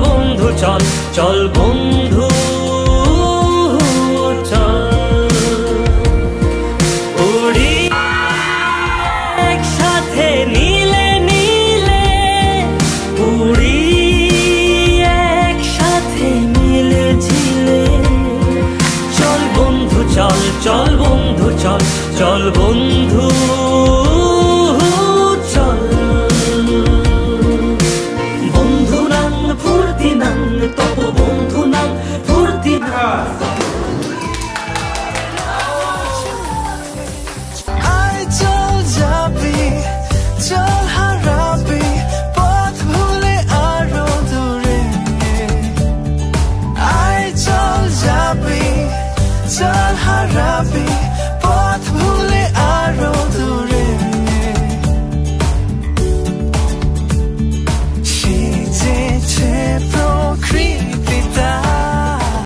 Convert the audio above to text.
বন্ধু চল, চল বন্ধু চল। উড়ি একসাথে নীলে নীলে, উড়ি একসাথে মিলে ঝিলে। চল বন্ধু চল, চল বন্ধু চল, চল বন্ধু